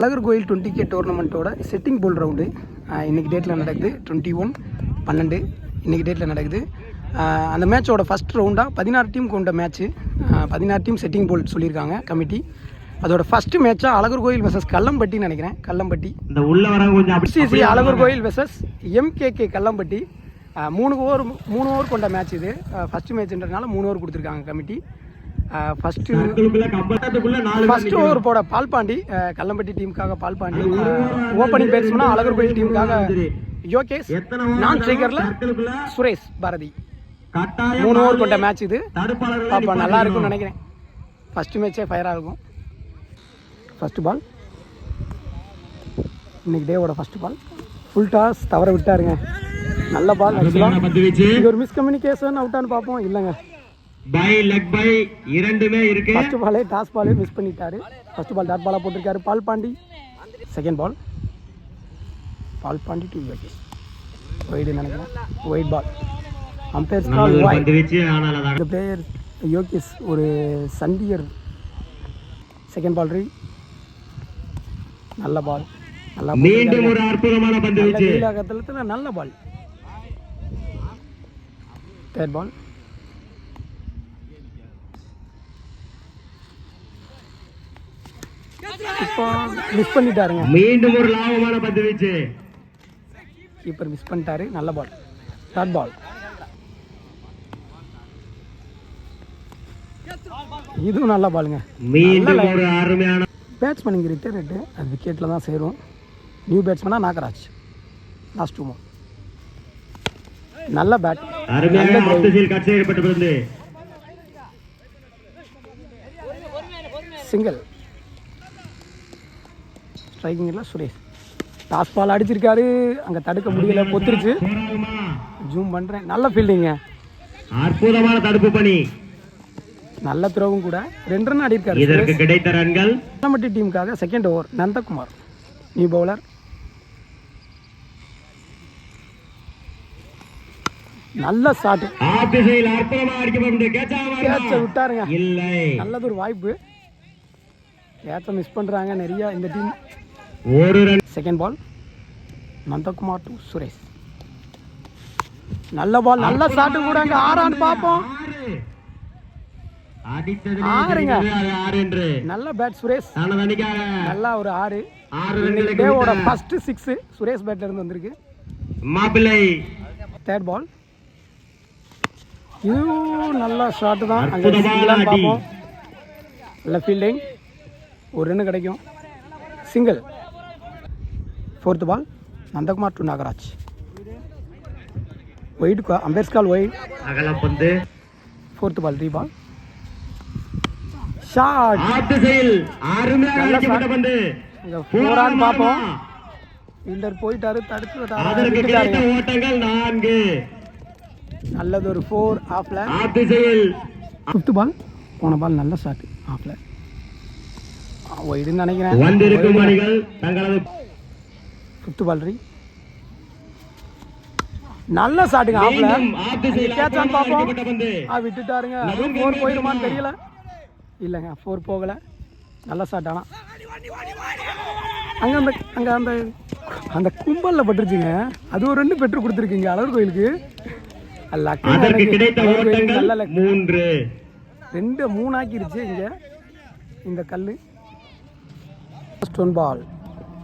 Alagar Koil 20K டோர்னமெண்ட்டோட setting போல் round இன்றைக்கி டேட்டில் நடக்குது. 21/12 இன்றைக்கி டேட்டில் நடக்குது. அந்த மேட்சோட ஃபஸ்ட் ரவுண்டாக 16 டீம் கொண்ட மேட்ச்சு. 16 டீம் செட்டிங் போல் சொல்லியிருக்காங்க கமிட்டி. அதோட ஃபஸ்ட்டு மேட்சாக அழகர்கோயில் வெர்சஸ் கல்லம்பட்டின்னு நினைக்கிறேன். கல்லம்பட்டி இந்த உள்ள வர கொஞ்சம் FCC Alagar Koil versus MKK Kallampatti. 3 over கொண்ட மேட்ச் இது. ஃபஸ்ட்டு மேட்ச்ன்றதுனால 3 ஓவர் கொடுத்துருக்காங்க கமிட்டி. ஃபஸ்ட்டு ஓவர் போட பால்பாண்டி கல்லம்பட்டி டீமுக்காக பால்பாண்டி. ஓப்பனிங் பேட்ஸ்மேனாக அழகர்கோயில் டீமுக்காக யோகேஷ். நான் ஸ்ட்ரைக்கரில் சுரேஷ் பாரதி. 3 ஓவர் கொண்ட மேட்ச் இது. பாப்பா நல்லா இருக்கும்னு நினைக்கிறேன். ஃபஸ்ட்டு மேட்சே ஃபயராக இருக்கும். ஃபஸ்ட்டு பால் இன்னைக்கு டேவோட ஃபஸ்ட்டு பால் ஃபுல் டாஸ் தவற விட்டாருங்க. நல்ல பால். இது ஒரு மிஸ்கம்யூனிகேஷன் அவுட்டான்னு பார்ப்போம். இல்லைங்க, பை லெக் பை இரண்டுமே இருக்கு. ஃபர்ஸ்ட் பாலே டாஸ் பாலே மிஸ் பண்ணிட்டாரு. ஃபர்ஸ்ட் பால் டாட் பாலா போட்டிருக்காரு Palpandi. Second ball Palpandi to Yogesh. Wide நினைக்கிறேன். Wide ball. Umpire's call wide. இந்த பிளேயர் யோகேஷ் ஒரு சண்டியர். செகண்ட் பால் ரீ. நல்ல பால். நல்லா மீண்டும் ஒரு அற்புதமான பந்து வீச்சு. நீலாகத்தலத்துல நல்ல பால். தேர்ட் பால் இப்போ மிஸ் பண்ணிட்டாருங்க. மீண்டும் ஒரு லாபமான பந்து வீச்சு. கீப்பர் மிஸ் பண்ணிட்டாரு. நல்ல பால். Dot ball. இதுவும் நல்ல பாலுங்க. மீண்டும் ஒரு அருமையான பேட்ஸ்மேன் இங்கே ரிட்டையர்டு. அது விக்கெட்டில் தான் சேரும். நியூ பேட்ஸ்மேனாக நாகராஜ். Last 2 move. நல்ல பேட். அருமையான ஆப்திசில் கட் செய்யப்பட்டது. சிங்கிள். ஸ்ட்ரைக்கிங்கில் சுரேஷ் டாஸ் பால் அடிச்சிருக்காரு. அங்கே தடுக்க முடியல, பொத்துருச்சு. ஜூம் பண்ணுறேன். நல்ல ஃபீல்டிங்க. அற்புதமான தடுப்பு பணி. நல்ல த்ரோவும் கூட. 2 ரன் அடிக்காரு. இதற்கு கிடைத்த ரன்கள் கல்லம்பட்டி டீமுக்காக second over Nandakumar new bowler. நல்ல ஷாட். ஆப்திசில் அற்புதமா அடிக்கப்பட்டது. கேட்ச விட்டாருங்க. இல்லை, நல்லது ஒரு வாய்ப்பு. கேட்ச மிஸ் பண்றாங்க நிறைய இந்த டீம். ஒரு run. Second ball Nandakumar to Suresh. நல்ல பால். நல்ல ஷாட் கூட. அங்க 6 பார்ப்போம். நல்ல பேட் சுரேஷ். நல்லா ஒரு 6. டேவோட ஃபர்ஸ்ட் 6 சுரேஷ் பேட்ல இருந்து வந்திருக்கு. மாப்பிள்ளை. Third ball. இதுவும் நல்ல ஷாட் தான். அங்கே பார்ப்போம். நல்ல ஃபீல்டிங். ஒரு ரன் கிடைக்கும். Single. Fourth ball Nandakumar to Nagaraj. Wide. Umpire's call wide. அகலம் பந்து. Fourth ball re ball. Shot. அருமையாக அடிக்கப்பட்ட பந்து. இங்க 4 ரன் பாப்போம். ஃபீல்டர் போயிட்டாரு. தடுத்து அதற்கு கிடைத்த ஓட்டங்கள் 4. நல்லது ஒரு 4 ஆஃப்ல. ஆப்திசையில் ஃபிஃப்த் பால். போன பால் நல்ல ஷாட் ஆஃப்ல. ஒயிடுன்னு நினைக்கிறேன். வந்திருக்கும் அணிகள் தங்களது ஃபிஃப்த் பால் ரீ. நல்ல ஷாட்டுங்க ஆஃப்ல. கேட்சான்னு பாப்போம். விட்டுட்டாருங்க. 4 போயிடுமான்னு தெரியல. இல்லைங்க, 4 போகலை. நல்ல ஷாட். ஆனால் அங்கே அந்த கும்பலில் பட்டுருச்சுங்க. அது ஒரு 2 பெட்ரு கொடுத்துருக்கீங்க அழகர் கோயிலுக்கு. நல்ல 2-3 ஆக்கிருச்சு இங்கே இந்த கல். First 1 ball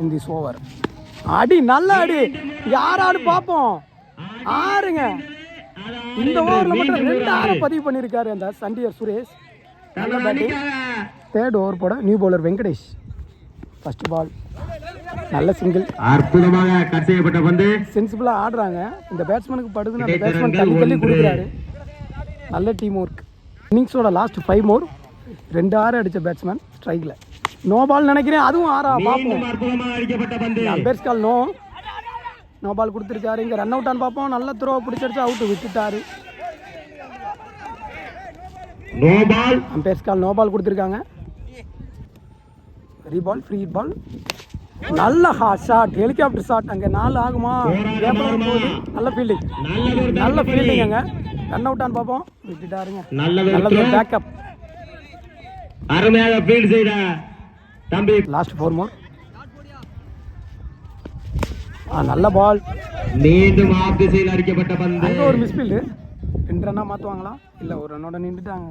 in this over. அடி. நல்ல அடி. யாராடு பார்ப்போம். 6ங்க. இந்த ஓவரில் மட்டும் 2 6 பதிவு பண்ணியிருக்காரு அந்த சண்டியர் சுரேஷ். நல்ல பேட்டிங். தேர்ட் ஓவர் போட new bowler Venkatesh. First ball நல்ல சிங்கிள். அற்புதமாக கட் செய்யப்பட்ட பந்து. சென்சிபிளா ஆடுறாங்க. இந்த பேட்ஸ்மேனுக்கு படுதுன்னு அந்த பேட்ஸ்மேன் தள்ளி கொடுக்குறாரு. நல்ல டீம் ஒர்க். இன்னிங்ஸோட லாஸ்ட் 5 மோர் 2 6 அடிச்ச பேட்ஸ்மேன் ஸ்ட்ரைக்ல. நோ பால் நினைக்கிறேன். அதுவும் 6 பார்ப்போம். அற்புதமாக அடிக்கப்பட்ட பந்து. அம்பேர்ஸ் கால் நோ பால் கொடுத்துருக்காரு. இங்கே ரன் அவுட்டான்னு பார்ப்போம். நல்ல த்ரோ பிடிச்சிருச்சு. அவுட் விட்டுட்டாரு. No ball. அம்பேர்ஸ் கால் நோ பால் கொடுத்துருக்காங்க. Re ball. Free ball. நல்ல ஹாட் ஷாட். Helicopter shot. அங்கே 4 ஆகுமா? நல்ல ஃபீல்டிங். நல்ல ஃபீல்டிங். அங்கே ரன் அவுட்டான்னு பார்ப்போம். விட்டுட்டாருங்க. நல்ல பேக்கப். அருமையாக ஃபீல்ட் செய்த தம்பி. லாஸ்ட் 4 மோர் நல்ல பால். மீண்டும் ஆஃப் திசையில் அடிக்கப்பட்ட பந்து. அங்கே ஒரு மிஸ்ஃபீல்டு. 2 ரன்னா மாற்றுவாங்களா இல்லை ஒரு ரன்னோட நின்றுட்டாங்க.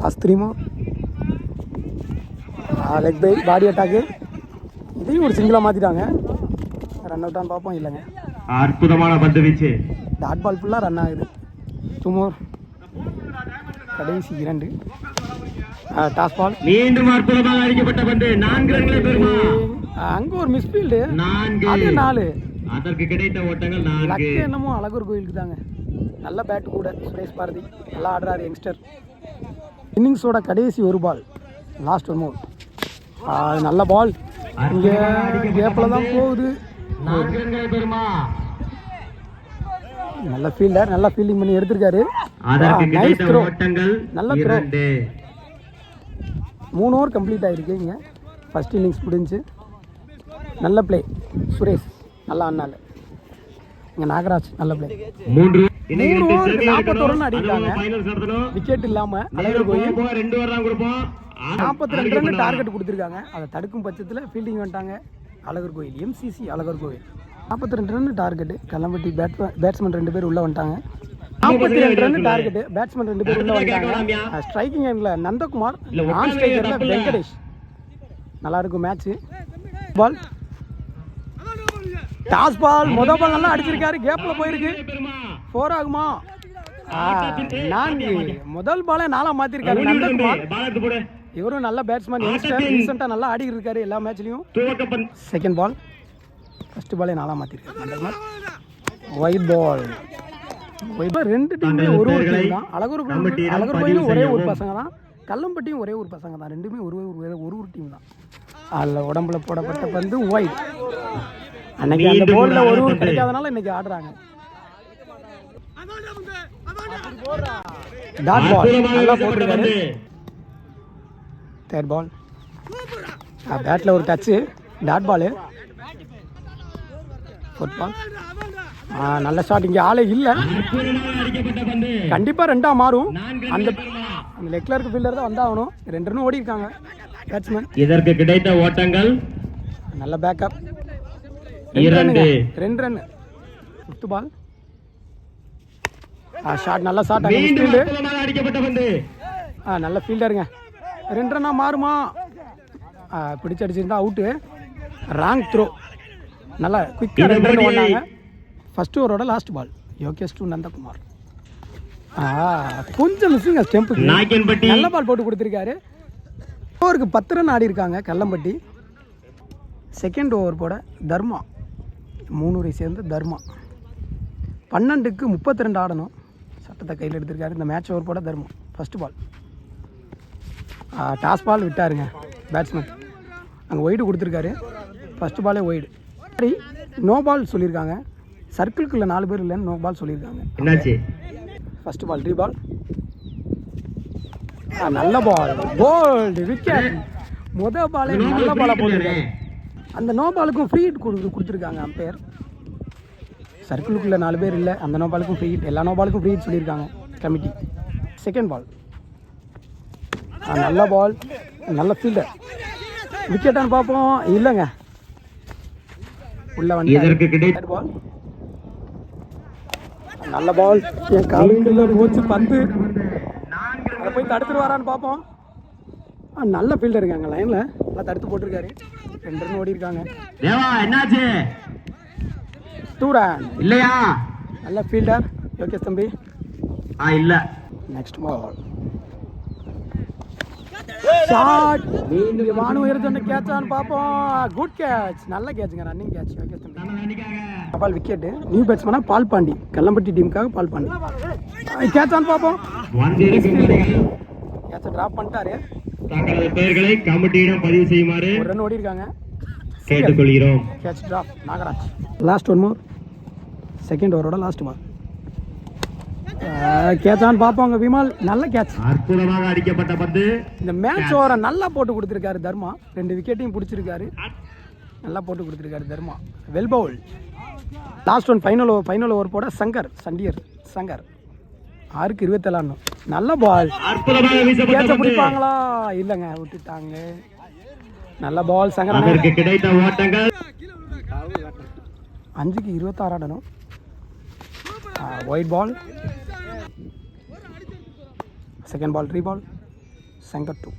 Last 3 more. Leg bye body attack. இதையும் ஒரு சிங்கிளாக மாற்றிட்டாங்க. ரன் அவுட்டான்னு பார்ப்போம். இல்லைங்க, அற்புதமான பந்து வீச்சு. டாட் பால் ஃபுல்லாக ரன் ஆகுது. 2 more. கடைசி 2. டாஸ் பால். மீண்டும் அற்புதமாக அடிக்கப்பட்ட பந்து. 4 ரன்களை பெறுமா. அங்கே ஒரு மிஸ்ஃபீல்டு. 4. அதற்கு கிடைத்த ஓட்டங்கள் 4. லக்கு என்னமோ அழகர் கோயிலுக்கு தாங்க. நல்ல பேட் கூட சுரேஷ் பாரதி நல்லா ஆடுறாரு யங்ஸ்டர். இன்னிங்ஸோட கடைசி ஒரு பால். Last 1 more. நல்ல பால். இங்கே கேப்பில் தான் போகுது. 4 ரன்களை பெறுமா. நல்ல ஃபீல்டர், நல்லா ஃபீல்டிங் பண்ணி எடுத்திருக்காரு. அதற்கு நைஸ் கிடைத்த த்ரோ. ஓட்டங்கள் நல்ல த்ரோ. 2. 3 ஓவர் கம்ப்ளீட் ஆகிருக்கு. இங்கே ஃபஸ்ட் இன்னிங்ஸ் முடிஞ்சு. நல்ல பிளே சுரேஷ், நல்லா ஆடினால. இங்கே நாகராஜ் நல்ல பிளே. 3 ஓவருக்கு 41 ரன் அடிக்கிறாங்க. விக்கெட் இல்லாமல் அழகர் கோயில் 2 ஓவர் தான் கொடுப்போம். 42 ரன் டார்கெட் கொடுத்துருக்காங்க. அதை தடுக்கும் பட்சத்தில் ஃபீல்டிங் வந்துட்டாங்க அழகர் கோயில். எம்சிசி அழகர் கோயில் 42 ரன் டார்கெட்டு. கல்லம்பட்டி பேட்ஸ்மேன் 2 பேர் உள்ளே வந்துட்டாங்க. 42 ரன் டார்கெட்டு. பேட்ஸ்மேன் 2 பேர் உள்ளே வந்துட்டாங்க. ஸ்ட்ரைக்கிங் எண்டில் நந்தகுமார், நான் ஸ்ட்ரைக்கரில் வெங்கடேஷ். நல்லா இருக்கும் மேட்ச்சு. பால் டாஸ் பால். முதல் பால் நல்லா அடிச்சிருக்காரு. கேப்பில் போயிருக்கு. 4 ஆகுமா. 4. முதல் பாலே 4 மாற்றிருக்காரு நந்தகுமார். இவரும் நல்ல பேட்ஸ்மேன் யங்ஸ்டர். ரீசெண்டாக நல்லா ஆடிக்கிட்டு இருக்காரு எல்லா மேட்ச்லையும். Second ball. ஃபர்ஸ்ட் பாலே 4 மாற்றிருக்காரு நந்தகுமார். White ball. 2 டீம்லேயும் ஒரு டீம் தான். அழகர் கோயிலும் ஒரே ஒரு பசங்க தான். கல்லம்பட்டியும் ஒரே ஒரு பசங்க தான். ரெண்டுமே ஒரு டீம் தான். அதில் உடம்புல போடப்பட்ட பந்து ஒயிட். அன்னைக்கு அந்த போலில் ஒரு கிடைக்காதனால இன்னைக்கு ஆடுறாங்க. டாட் பால் நல்லா போட்டிருக்காரு. Third ball. பேட்டில் ஒரு touch. Dot ball. Fourth ball. நல்ல ஷாட். இங்கே ஆளே இல்லை. கண்டிப்பாக 2ஆ மாறும். அந்த லெக்ல இருக்க ஃபீல்டர் தான் வந்தாகணும். 2 ரன் ஓடி இருக்காங்க பேட்ஸ்மேன். இதற்கு கிடைத்த ஓட்டங்கள் நல்ல backup. 2 run. Fifth ball. Shot நல்ல ஷாட். நல்ல ஃபீல்டருங்க. 2 ரன்னா மாறுமா. பிடிச்சு அடிச்சிருந்தா அவுட்டு. Wrong throw. நல்லா குயிக்காக 2 ரன் ஓடினாங்க. ஃபர்ஸ்ட் ஓவரோட last ball. Yogesh to Nandakumar. கொஞ்சம் மிஸ்ஸிங்க ஸ்டெம்புக்கு. நல்ல பால் போட்டு கொடுத்துருக்காரு. ஓவருக்கு 10 ரன் ஆடி இருக்காங்க கல்லம்பட்டி. செகண்ட் ஓவர் போட தர்மா, 3 சேர்ந்து தர்மா 12க்கு 32 ஆடணும். சட்டத்தை கையில் எடுத்திருக்காரு. இந்த மேட்ச் ஓவர் போட Dharma. First ball. Toss ball விட்டாருங்க பேட்ஸ்மேன். அங்கே ஒய்டு கொடுத்துருக்காரு. ஃபர்ஸ்ட் பாலே ஒய்டு. சரி, நோ பால் சொல்லியிருக்காங்க. சர்க்கிள்குள்ளே 4 பேர் இல்லைன்னு நோ பால் சொல்லியிருக்காங்க. என்னாச்சு? First ball 3 ball. நல்ல பால். Bolt wicket. முதல் பாலே நல்ல பாலாக போட்டிருக்காங்க. அந்த நோ பாலுக்கும் ஃப்ரீ ஹிட் கொடுத்துருக்காங்க அம்பையர். சர்க்கிளுக்குள்ளே 4 பேர் இல்லை. அந்த நோ பாலுக்கும் ஃப்ரீ ஹிட். எல்லா நோ பாலுக்கும் ஃப்ரீ ஹிட் சொல்லியிருக்காங்க கமிட்டி. Second ball. நல்ல பால். நல்ல ஃபீல்டர். விக்கெட்டான்னு பார்ப்போம். இல்லைங்க, உள்ள வந்து பால். நல்ல பால். என் காலுக்குள்ள போச்சு பந்து. அதை போய் தடுத்துட்டு வரான்னு பார்ப்போம். நல்ல ஃபீல்டருங்க. அங்கே லைனில் நல்லா தடுத்து போட்டிருக்காரு. 2 ரன் ஓடி இருக்காங்க. என்னாச்சு? 2 ரன் இல்லையா? நல்ல ஃபீல்டர் யோகேஷ் தம்பி. இல்ல. நெக்ஸ்ட் பால். ஷாட். வானு உயர்ந்த கேட்சான்னு பார்ப்போம். Good catch. நல்ல கேட்சுங்க. ரன்னிங் கேட்ச் யோகேஷ் தம்பி. பால் விக்கெட்டு. நியூ பேட்ஸ்மேனா பால் பாண்டி. கல்லம்பட்டி டீமுக்காக பால் பாண்டி. கேட்சான்னு பார்ப்போம். கேட்சை டிராப் பண்ணிட்டாரு. தங்களது பெயர்களை கமிட்டியிடம் பதிவு செய்யுமாறு 1 ரன் ஓடி இருக்காங்க. கேட்டுக்கொள்கிறோம். Catch drop Nagaraj. Last 1 more. Second ஓவரோட லாஸ்ட் பால். கேட்சான்னு பார்ப்போங்க. விமல் நல்ல கேட்ச். அற்புதமாக அடிக்கப்பட்ட பந்து. இந்த மேட்ச் ஓவரை நல்லா போட்டு கொடுத்துருக்காரு தர்மா. 2 விக்கெட்டையும் பிடிச்சிருக்காரு. நல்லா போட்டு கொடுத்துருக்காரு Dharma. Well bowl. Last one final over போட சங்கர் 6க்கு 27 ஆடணும். நல்ல பால். கேட்ச பிடிப்பாங்களா? இல்லைங்க, விட்டுட்டாங்க. நல்ல பால். சங்கர் கிடைத்த ஓட்டங்கள் 5க்கு 26 ஆடணும். Wide ball, second ball 3 ball, செங்கர் 2.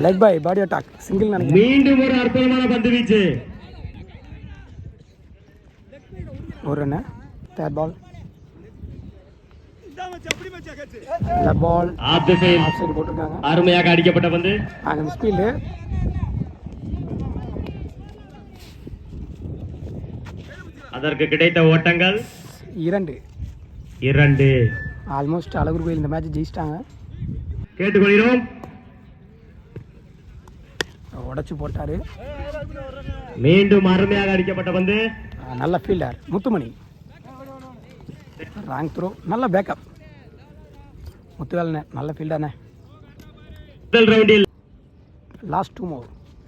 Leg bye body attack single நினைக்கிறேன். மீண்டும் ஒரு அற்புதமான பந்து வீச்சு. ஒரு run. Third ball, left ball off the side. Off side போட்டிருக்காங்க. அருமையாக அடிக்கப்பட்ட பந்து. மிஸ்பீல்டு. அதற்கு கிடைத்த ஓட்டங்கள் 2. ஆல்மோஸ்ட் அழகர் கோயில் இந்த மேட்ச் ஜெயிச்சிட்டாங்க. கேட்டுக்கொள்கிறோம். உடச்சு போட்டாரு. மீண்டும் அருமையாக அடிக்கப்பட்ட பந்து. நல்ல ஃபீல்டர் முத்துமணி. Wrong throw. நல்ல பேக்கப் முத்துவேலண்ணே. நல்ல ஃபீல்டர்ண்ணே. முதல் ரவுண்டில் last 2 more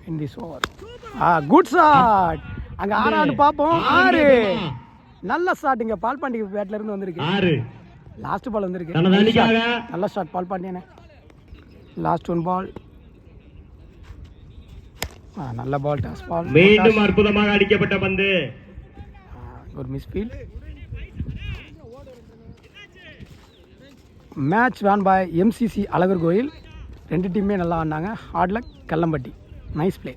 in this over. Good shot. அங்க 6 பார்ப்போம். 6 நல்ல ஷாட். இங்க பால்பாண்டி பேட்ல இருந்து வந்திருக்கு. 6 லாஸ்ட் பால் வந்திருக்கு. தனது அணிக்காக நல்ல ஷாட் பால்பாண்டியனே. லாஸ்ட் 1 பால். நல்ல பால். Toss ball. மீண்டும் அற்புதமாக அடிக்கப்பட்ட பந்து. ஒரு misfield. Match won by MCC Azhagar Kovil. 2 டீமே நல்லா ஆடினாங்க. Hard luck Kallampatti. Nice play.